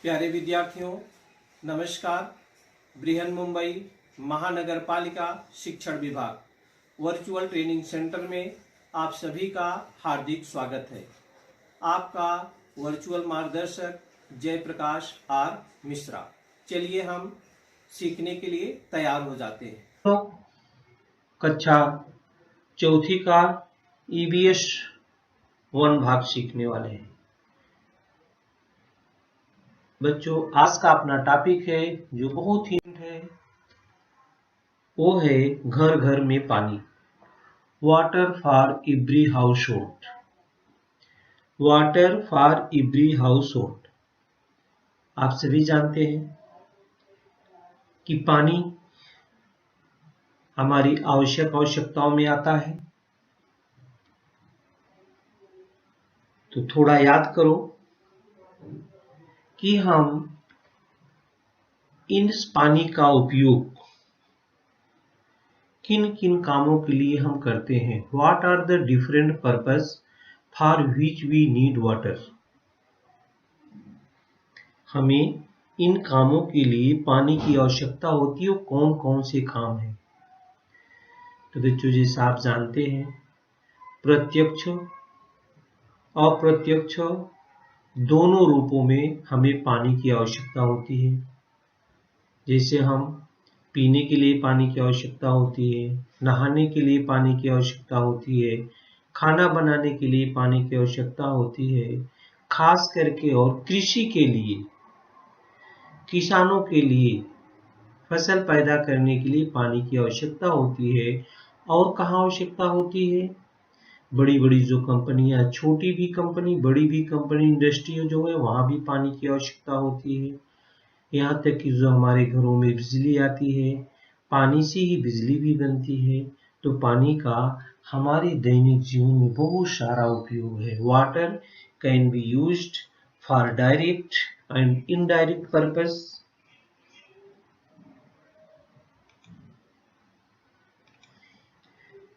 प्यारे विद्यार्थियों, नमस्कार। बृहन मुंबई महानगर पालिका शिक्षण विभाग वर्चुअल ट्रेनिंग सेंटर में आप सभी का हार्दिक स्वागत है। आपका वर्चुअल मार्गदर्शक जयप्रकाश आर मिश्रा। चलिए हम सीखने के लिए तैयार हो जाते हैं। तो कक्षा चौथी का EVS 1 भाग सीखने वाले हैं। बच्चों, आज का अपना टॉपिक है जो बहुत ही है, वो है घर घर में पानी। Water for every house hold. Water for every house hold. आप सभी जानते हैं कि पानी हमारी आवश्यकताओं में आता है। तो थोड़ा याद करो कि हम इस पानी का उपयोग किन किन कामों के लिए हम करते हैं। What are the different purpose for which we need water? हमें इन कामों के लिए पानी की आवश्यकता होती है। कौन कौन से काम हैं? तो बच्चों, जैसा आप जानते हैं, प्रत्यक्ष अप्रत्यक्ष दोनों रूपों में हमें पानी की आवश्यकता होती है। जैसे हम पीने के लिए पानी की आवश्यकता होती है, नहाने के लिए पानी की आवश्यकता होती है, खाना बनाने के लिए पानी की आवश्यकता होती है, खास करके और कृषि के लिए, किसानों के लिए फसल पैदा करने के लिए पानी की आवश्यकता होती है। और कहाँ आवश्यकता होती है? बड़ी बड़ी जो कंपनियां, छोटी भी कंपनी, बड़ी भी कंपनी, इंडस्ट्री जो है, वहां भी पानी की आवश्यकता होती है। यहाँ तक कि जो हमारे घरों में बिजली आती है, पानी से ही बिजली भी बनती है। तो पानी का हमारे दैनिक जीवन में बहुत सारा उपयोग है। Water can be used for direct and indirect purpose.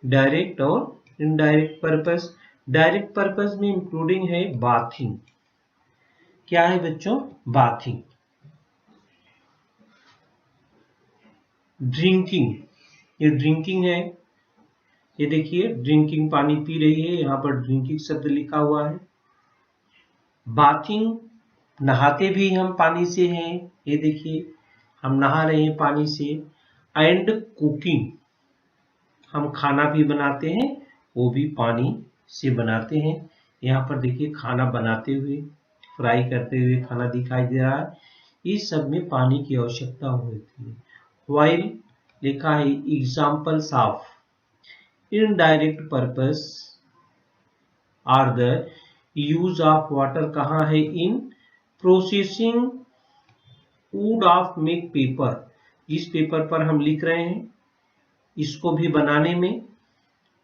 Direct और इनडायरेक्ट पर्पस। डायरेक्ट पर्पस में इंक्लूडिंग है बाथिंग। क्या है बच्चों? बाथिंग। ड्रिंकिंग, ये ड्रिंकिंग है। ये देखिए, ड्रिंकिंग, पानी पी रही है, यहाँ पर ड्रिंकिंग शब्द लिखा हुआ है। बाथिंग, नहाते भी हम पानी से हैं। ये देखिए, हम नहा रहे हैं पानी से। एंड कुकिंग, हम खाना भी बनाते हैं, वो भी पानी से बनाते हैं। यहाँ पर देखिए, खाना बनाते हुए, फ्राई करते हुए खाना दिखाई दे रहा है। इस सब में पानी की आवश्यकता होती है। While लिखा है examples of indirect purpose are the use of water. कहाँ है? In processing wood of make paper. जिस पेपर पर हम लिख रहे हैं, इसको भी बनाने में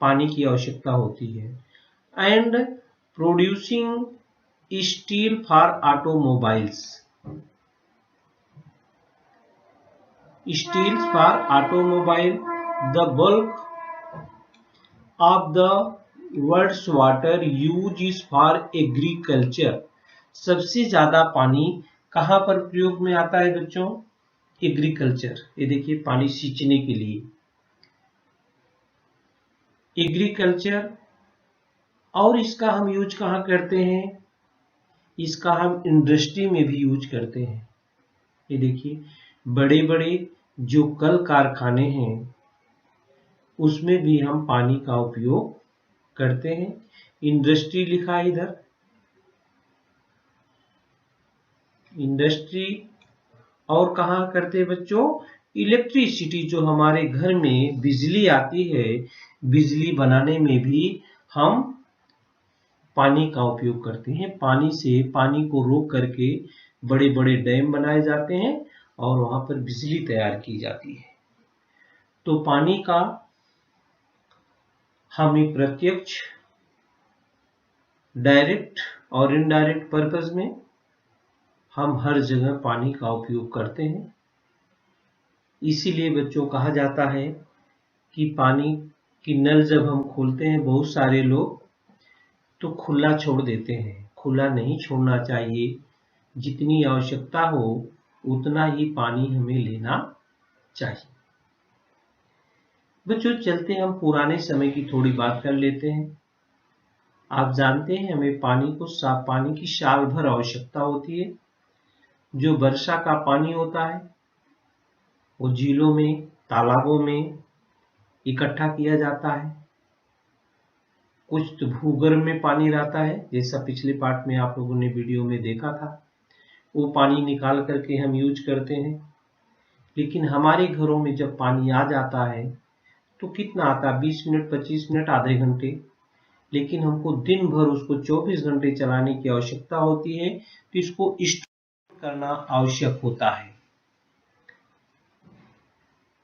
पानी की आवश्यकता होती है। And producing steel for automobiles. Steels for automobile. The bulk of the world's water use is for agriculture. सबसे ज्यादा पानी कहाँ पर प्रयोग में आता है बच्चों? एग्रीकल्चर। ये देखिए, पानी सींचने के लिए एग्रीकल्चर। और इसका हम यूज कहाँ करते हैं? इसका हम इंडस्ट्री में भी यूज करते हैं। ये देखिए, बड़े बड़े जो कल कारखाने हैं, उसमें भी हम पानी का उपयोग करते हैं। इंडस्ट्री लिखा है इधर, इंडस्ट्री। और कहाँ करते हैं बच्चों? इलेक्ट्रिसिटी, जो हमारे घर में बिजली आती है, बिजली बनाने में भी हम पानी का उपयोग करते हैं। पानी से, पानी को रोक करके बड़े बड़े डैम बनाए जाते हैं और वहां पर बिजली तैयार की जाती है। तो पानी का हमें प्रत्यक्ष, डायरेक्ट और इनडायरेक्ट पर्पस में हम हर जगह पानी का उपयोग करते हैं। इसीलिए बच्चों, कहा जाता है कि पानी की नल जब हम खोलते हैं, बहुत सारे लोग तो खुला छोड़ देते हैं। खुला नहीं छोड़ना चाहिए। जितनी आवश्यकता हो उतना ही पानी हमें लेना चाहिए। बच्चों चलते हम पुराने समय की थोड़ी बात कर लेते हैं। आप जानते हैं हमें पानी की साल भर आवश्यकता होती है। जो वर्षा का पानी होता है वो झीलों में, तालाबों में इकट्ठा किया जाता है। कुछ तो भूगर्भ में पानी रहता है, जैसा पिछले पार्ट में आप लोगों ने वीडियो में देखा था। वो पानी निकाल करके हम यूज करते हैं। लेकिन हमारे घरों में जब पानी आ जाता है तो कितना आता है? 20 मिनट, 25 मिनट, आधे घंटे। लेकिन हमको दिन भर उसको 24 घंटे चलाने की आवश्यकता होती है, तो इसको स्टोर करना आवश्यक होता है।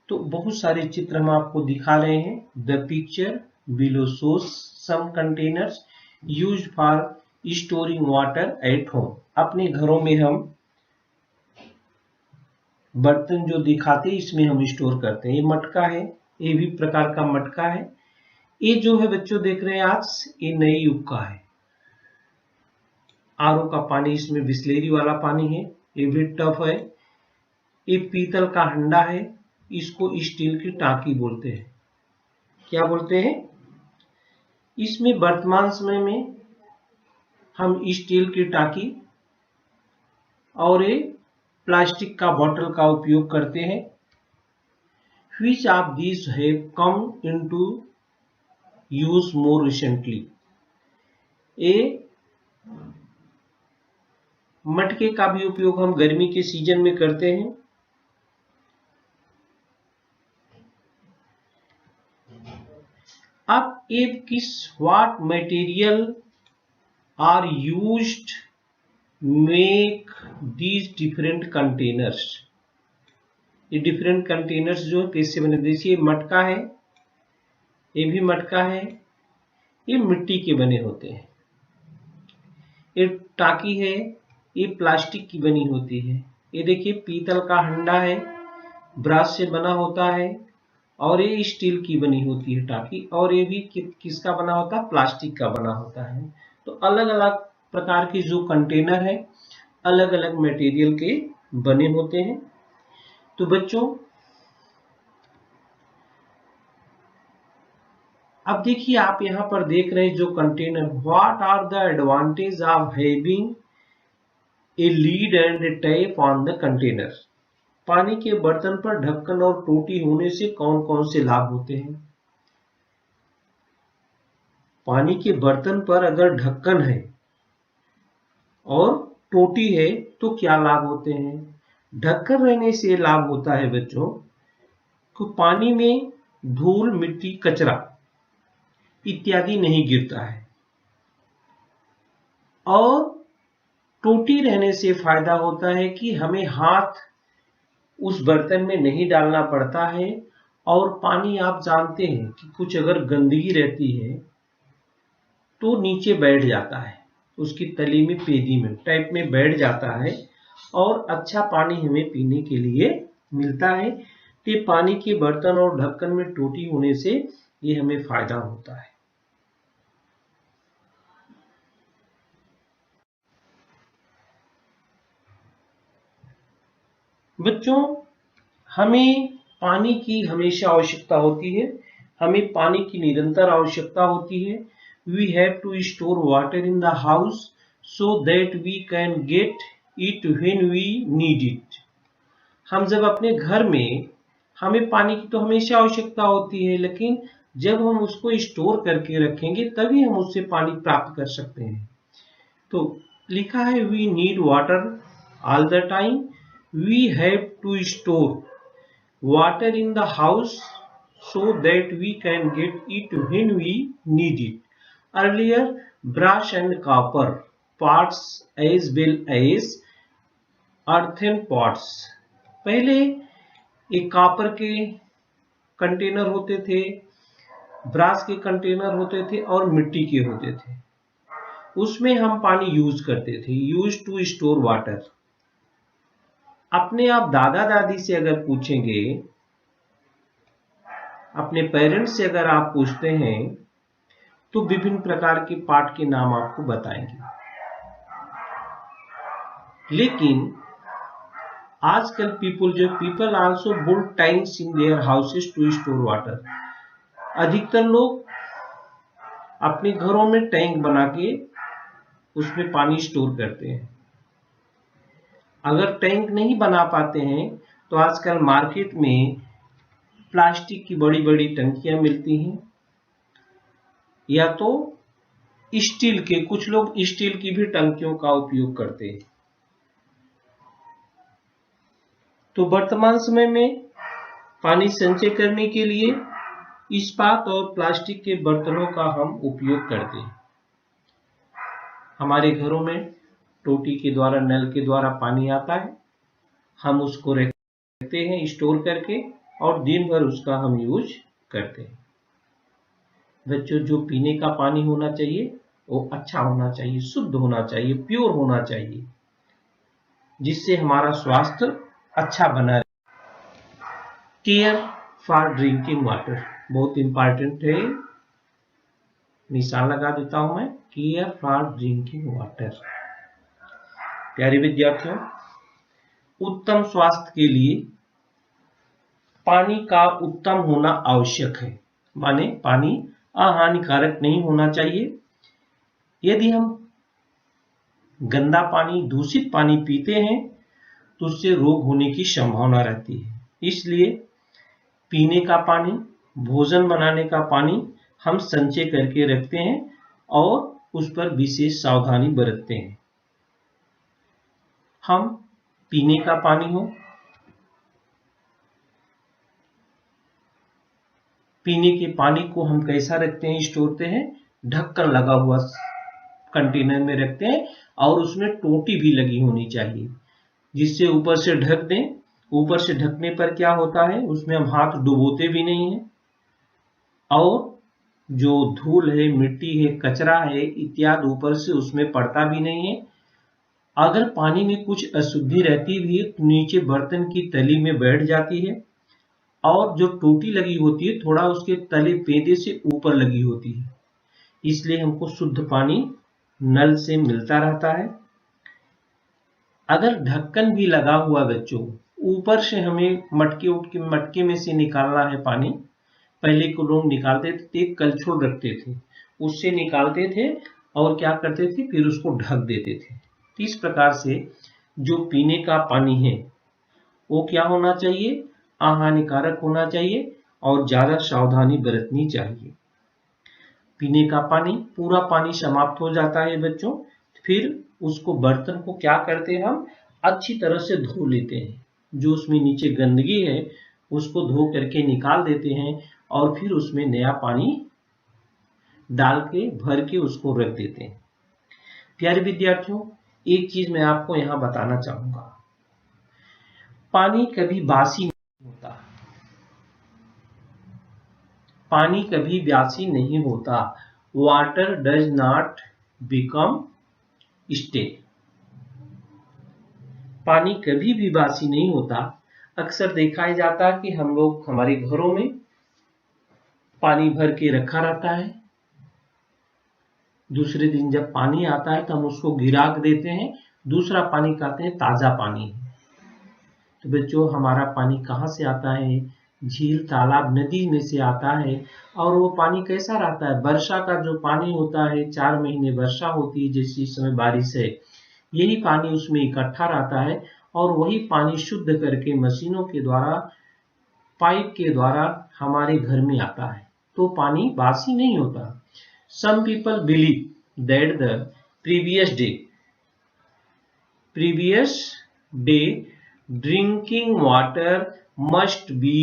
तो बहुत सारे चित्र हम आपको दिखा रहे हैं। The picture below shows some containers used for storing water at home. अपने घरों में हम बर्तन जो दिखाते हैं इसमें हम स्टोर करते हैं। ये मटका है, ये भी प्रकार का मटका है। ये जो है बच्चों देख रहे हैं आज, ये नए युग का है। आरओ का पानी, इसमें बिस्लेरी वाला पानी है, ये भी टफ है। ये पीतल का हंडा है, इसको स्टील की टांकी बोलते हैं। क्या बोलते हैं? इसमें वर्तमान समय में हम स्टील की टांकी और ये प्लास्टिक का बोतल का उपयोग करते हैं। Which of these have come into use more recently? ये मटके का भी उपयोग हम गर्मी के सीजन में करते हैं। अब ये किस what material are used make these different containers? ये डिफरेंट कंटेनर्स जो कैसे बने? देखिए मटका है, ये भी मटका है, ये मिट्टी के बने होते हैं। ये टाकी है, ये प्लास्टिक की बनी होती है। ये देखिए पीतल का हंडा है, ब्रास से बना होता है, और ये स्टील की बनी होती है टाकी, और ये भी किसका बना होता है? प्लास्टिक का बना होता है। तो अलग अलग प्रकार के जो कंटेनर है अलग अलग मटेरियल के बने होते हैं। तो बच्चों अब देखिए आप यहां पर देख रहे हैं जो container, what are the advantage of having a lid and a tap on the container? पानी के बर्तन पर ढक्कन और टोटी होने से कौन कौन से लाभ होते हैं? पानी के बर्तन पर अगर ढक्कन है और टोटी है तो क्या लाभ होते हैं? ढक्कन रहने से लाभ होता है बच्चों कि पानी में धूल, मिट्टी, कचरा इत्यादि नहीं गिरता है। और टोटी रहने से फायदा होता है कि हमें हाथ उस बर्तन में नहीं डालना पड़ता है। और पानी आप जानते हैं कि कुछ अगर गंदगी रहती है तो नीचे बैठ जाता है, उसकी तली में, पेदी में टाइप में बैठ जाता है, और अच्छा पानी हमें पीने के लिए मिलता है। तो पानी के बर्तन और ढक्कन में टोटी होने से ये हमें फायदा होता है। बच्चों हमें पानी की हमेशा आवश्यकता होती है, हमें पानी की निरंतर आवश्यकता होती है। We have to store water in the house so that we can get it when we need it. हम जब अपने घर में, हमें पानी की तो हमेशा आवश्यकता होती है, लेकिन जब हम उसको स्टोर करके रखेंगे तभी हम उससे पानी प्राप्त कर सकते हैं। तो लिखा है we need water all the time. We have to store water in the house so that we can get it when we need it. Earlier, brass and copper pots as well as earthen pots. पहले एक copper के container होते थे, brass के container होते थे और मिट्टी के होते थे। उसमें हम पानी यूज करते थे, यूज टू स्टोर वाटर। अपने आप दादा दादी से अगर पूछेंगे, अपने पेरेंट्स से अगर आप पूछते हैं तो विभिन्न प्रकार के पाट के नाम आपको बताएंगे। लेकिन आजकल people also build tanks in their houses to store water. अधिकतर लोग अपने घरों में टैंक बना के उसमें पानी स्टोर करते हैं। अगर टैंक नहीं बना पाते हैं तो आजकल मार्केट में प्लास्टिक की बड़ी बड़ी टंकियां मिलती हैं, या तो स्टील के, कुछ लोग स्टील की भी टंकियों का उपयोग करते हैं। तो वर्तमान समय में पानी संचय करने के लिए इस्पात और प्लास्टिक के बर्तनों का हम उपयोग करते हैं। हमारे घरों में टोटी के द्वारा, नल के द्वारा पानी आता है, हम उसको रखते हैं स्टोर करके और दिन भर उसका हम यूज करते हैं। बच्चों, जो पीने का पानी होना चाहिए वो अच्छा होना चाहिए, शुद्ध होना चाहिए, प्योर होना चाहिए, जिससे हमारा स्वास्थ्य अच्छा बना रहे। केयर फॉर ड्रिंकिंग वाटर बहुत इंपॉर्टेंट है, निशान लगा देता हूं मैं, केयर फॉर ड्रिंकिंग वाटर। प्यारे विद्यार्थियों, उत्तम स्वास्थ्य के लिए पानी का उत्तम होना आवश्यक है, माने पानी अहानिकारक नहीं होना चाहिए। यदि हम गंदा पानी, दूषित पानी पीते हैं तो उससे रोग होने की संभावना रहती है। इसलिए पीने का पानी, भोजन बनाने का पानी हम संचय करके रखते हैं और उस पर विशेष सावधानी बरतते हैं। हम पीने का पानी हो, पीने के पानी को हम कैसा रखते हैं, स्टोर करते हैं, ढक्कन लगा हुआ कंटेनर में रखते हैं और उसमें टोटी भी लगी होनी चाहिए, जिससे ऊपर से ढक दें। ऊपर से ढकने पर क्या होता है, उसमें हम हाथ डुबोते भी नहीं हैं और जो धूल है, मिट्टी है, कचरा है इत्यादि ऊपर से उसमें पड़ता भी नहीं है। अगर पानी में कुछ अशुद्धि रहती भी है तो नीचे बर्तन की तली में बैठ जाती है और जो टोटी लगी होती है थोड़ा उसके तले पेंदे से ऊपर लगी होती है। इसलिए हमको शुद्ध पानी नल से मिलता रहता है। अगर ढक्कन भी लगा हुआ बच्चों, ऊपर से हमें मटके में से निकालना है पानी। पहले को लोग निकालते थे, एक कलछुल रखते थे, उससे निकालते थे और क्या करते थे, फिर उसको ढक देते थे। तो इस प्रकार से जो पीने का पानी है वो क्या होना चाहिए, अहानिकारक होना चाहिए और ज्यादा सावधानी बरतनी चाहिए। पीने का पानी, पूरा पानी समाप्त हो जाता है बच्चों, फिर उसको, बर्तन को क्या करते हैं, हम अच्छी तरह से धो लेते हैं। जो उसमें नीचे गंदगी है उसको धो करके निकाल देते हैं और फिर उसमें नया पानी डाल के भर के उसको रख देते हैं। प्यारे विद्यार्थियों, एक चीज मैं आपको यहां बताना चाहूंगा, पानी कभी बासी नहीं होता। पानी कभी बासी नहीं होता। Water does not become stale. पानी कभी भी बासी नहीं होता। अक्सर देखा जाता है कि हम लोग हमारे घरों में पानी भर के रखा रहता है, दूसरे दिन जब पानी आता है तो हम उसको गिरा देते हैं, दूसरा पानी कहते हैं ताजा पानी। तो बच्चों, हमारा पानी कहाँ से आता है, झील, तालाब, नदी में से आता है। और वो पानी कैसा रहता है, वर्षा का जो पानी होता है, 4 महीने वर्षा होती है, जैसे इस समय बारिश है, यही पानी उसमें इकट्ठा रहता है और वही पानी शुद्ध करके मशीनों के द्वारा, पाइप के द्वारा हमारे घर में आता है। तो पानी बासी नहीं होता। Some people believe that the previous day drinking water must be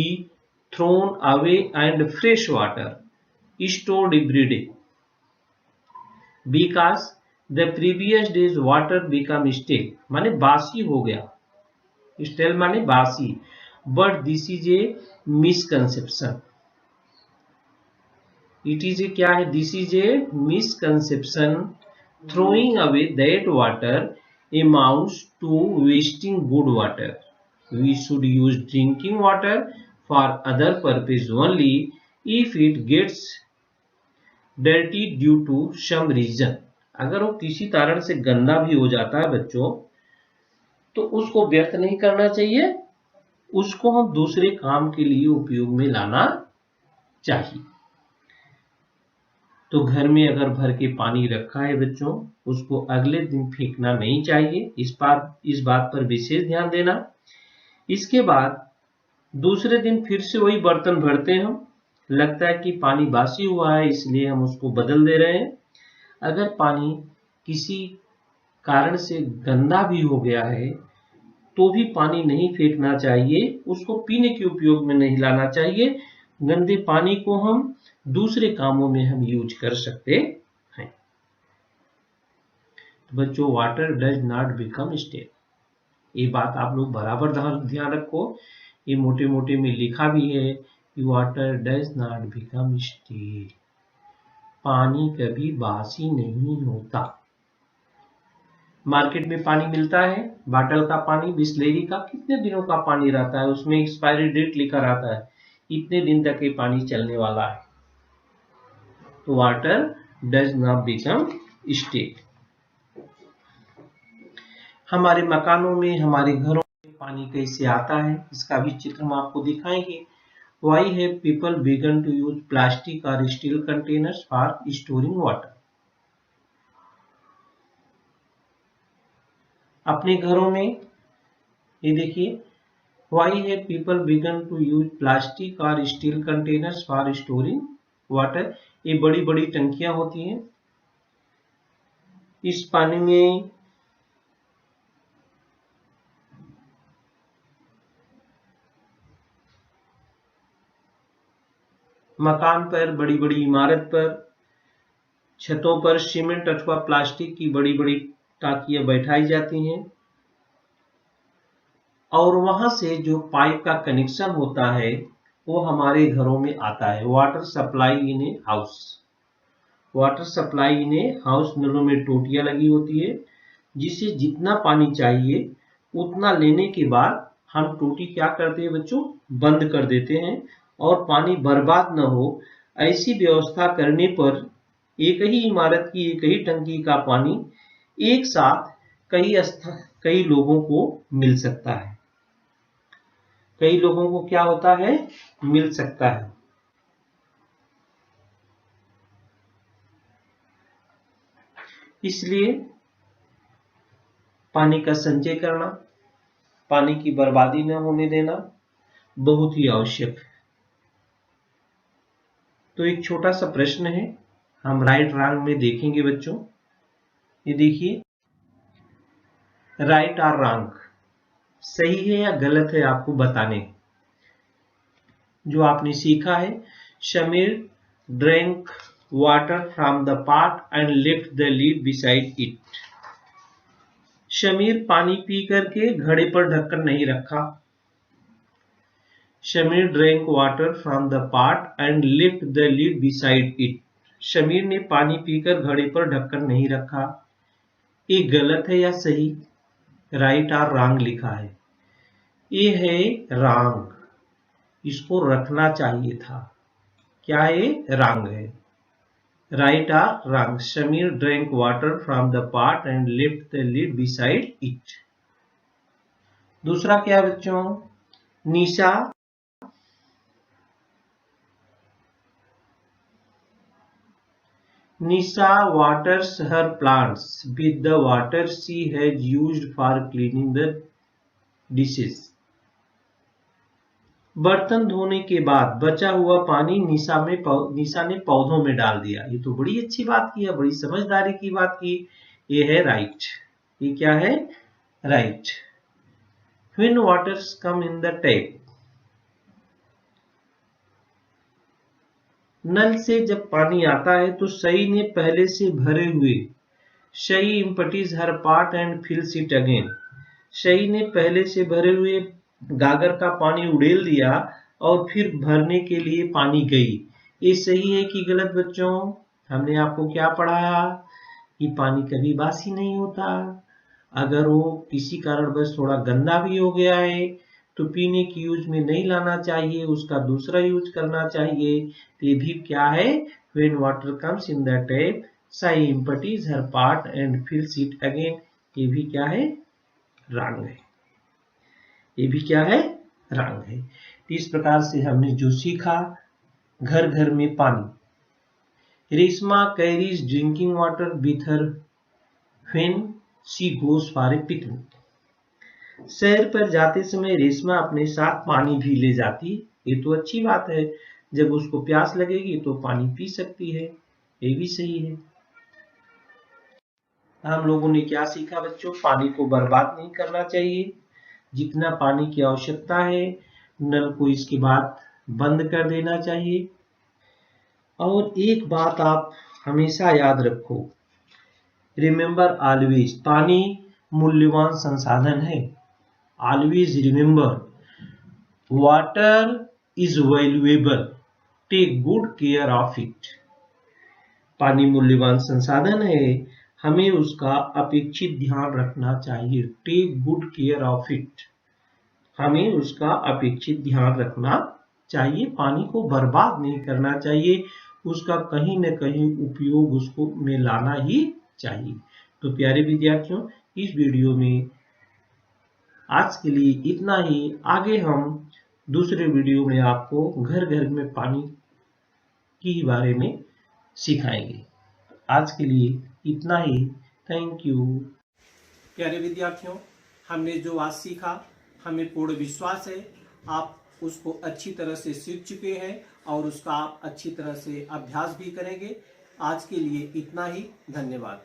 thrown away and fresh water stored every day because the previous day's water become stale, माने बासी हो गया। stale माने बासी। But this is a misconception. It is a क्या है, this is a misconception. Throwing away that water amounts to wasting good water. We should use drinking water for other purpose only if it gets dirty due to some reason. अगर वो किसी कारण से गंदा भी हो जाता है बच्चों, तो उसको व्यर्थ नहीं करना चाहिए, उसको हम दूसरे काम के लिए उपयोग में लाना चाहिए। तो घर में अगर भर के पानी रखा है बच्चों, उसको अगले दिन फेंकना नहीं चाहिए, इस बात पर विशेष ध्यान देना। इसके बाद दूसरे दिन फिर से वही बर्तन भरते हैं हम, लगता है कि पानी बासी हुआ है इसलिए हम उसको बदल दे रहे हैं। अगर पानी किसी कारण से गंदा भी हो गया है तो भी पानी नहीं फेंकना चाहिए, उसको पीने के उपयोग में नहीं लाना चाहिए। गंदे पानी को हम दूसरे कामों में हम यूज कर सकते हैं। तो बच्चों, water does not become stale, ये बात आप लोग बराबर ध्यान रखो। ये मोटे मोटे में लिखा भी है कि water does not become stale, पानी कभी बासी नहीं होता। मार्केट में पानी मिलता है, बॉटल का पानी, बिस्लेरी का, कितने दिनों का पानी रहता है, उसमें एक्सपायरी डेट लिखा रहता है, इतने दिन तक ये पानी चलने वाला है। तो water does not become stale. हमारे मकानों में, हमारे घरों में पानी कैसे आता है, इसका भी चित्र हम आपको दिखाएंगे। Why have people begun to use plastic or steel containers for storing water? अपने घरों में ये देखिए, Why have people begun to use plastic or steel containers for storing water? ये बड़ी बड़ी टंकियां होती हैं, इस पानी में मकान पर, बड़ी बड़ी इमारत पर, छतों पर सीमेंट अथवा प्लास्टिक की बड़ी बड़ी टाकियां बैठाई जाती हैं और वहां से जो पाइप का कनेक्शन होता है वो हमारे घरों में आता है। Water supply in a house, water supply in a house, नलों में टोटियां लगी होती है, जिसे जितना पानी चाहिए उतना लेने के बाद हम टोटी क्या करते हैं बच्चों, बंद कर देते हैं, और पानी बर्बाद न हो ऐसी व्यवस्था करने पर एक ही इमारत की एक ही टंकी का पानी एक साथ कई लोगों को मिल सकता है, कई लोगों को क्या होता है, मिल सकता है। इसलिए पानी का संचय करना, पानी की बर्बादी न होने देना बहुत ही आवश्यक है। तो एक छोटा सा प्रश्न है, हम राइट रॉन्ग में देखेंगे बच्चों। ये देखिए, राइट और रॉन्ग, सही है या गलत है आपको बताने। जो आपने सीखा है, Shamir drank water from the pot and lift the lead beside it. Shamir पानी पी करके घड़े पर ढक्कन नहीं रखा। Shamir drank water from the pot and lift the lead beside it. Shamir ने पानी पीकर घड़े पर ढक्कन नहीं रखा। ये गलत है या सही, राइट और रॉन्ग लिखा है। ये है रॉन्ग, इसको रखना चाहिए था। क्या ये रॉन्ग है, राइट और wrong. Shamir drank water from the pot and lift the lead beside it. दूसरा क्या बच्चों, निशा waters her plants with the water she has used for cleaning the dishes। बर्तन धोने के बाद बचा हुआ पानी निशा ने पौधों में डाल दिया। ये तो बड़ी अच्छी बात की है, बड़ी समझदारी की बात की। ये है राइट, ये क्या है, right. When waters come in the tap, नल से जब पानी आता है तो सई ने पहले से भरे हुए, सई empties her pot and fills it again। सई ने पहले से भरे हुए गागर का पानी उड़ेल दिया और फिर भरने के लिए पानी गई। ये सही है कि गलत बच्चों? हमने आपको क्या पढ़ाया कि पानी कभी बासी नहीं होता। अगर वो किसी कारणवश थोड़ा गंदा भी हो गया है तो पीने की यूज में नहीं लाना चाहिए, उसका दूसरा यूज करना चाहिए। तो ये भी क्या है, when water comes in the tap, Sai empties her pot and fills it again। ये भी क्या है, रंग है। ये भी क्या है? रंग है। इस प्रकार से हमने जो सीखा, घर घर में पानी। Reshma carries drinking water with her when she goes for a picnic. शहर पर जाते समय रेशमा अपने साथ पानी भी ले जाती। ये तो अच्छी बात है, जब उसको प्यास लगेगी तो पानी पी सकती है। ये भी सही है। हम लोगों ने क्या सीखा बच्चों? पानी को बर्बाद नहीं करना चाहिए। जितना पानी की आवश्यकता है, नल को इसके बाद बंद कर देना चाहिए। और एक बात आप हमेशा याद रखो, रिमेंबर ऑलवेज, पानी मूल्यवान संसाधन है। Always remember, water is valuable, take good care of it. पानी मूल्यवान संसाधन है, हमें उसका अपेक्षित ध्यान रखना चाहिए। Take good care of it, हमें उसका अपेक्षित ध्यान रखना चाहिए। पानी को बर्बाद नहीं करना चाहिए, उसका कहीं न कहीं उपयोग उसको में लाना ही चाहिए। तो प्यारे विद्यार्थियों, इस वीडियो में आज के लिए इतना ही। आगे हम दूसरे वीडियो में आपको घर घर में पानी के बारे में सिखाएंगे। आज के लिए इतना ही। Thank you. प्यारे विद्यार्थियों, हमने जो आज सीखा, हमें पूर्ण विश्वास है आप उसको अच्छी तरह से सीख चुके हैं और उसका आप अच्छी तरह से अभ्यास भी करेंगे। आज के लिए इतना ही। धन्यवाद।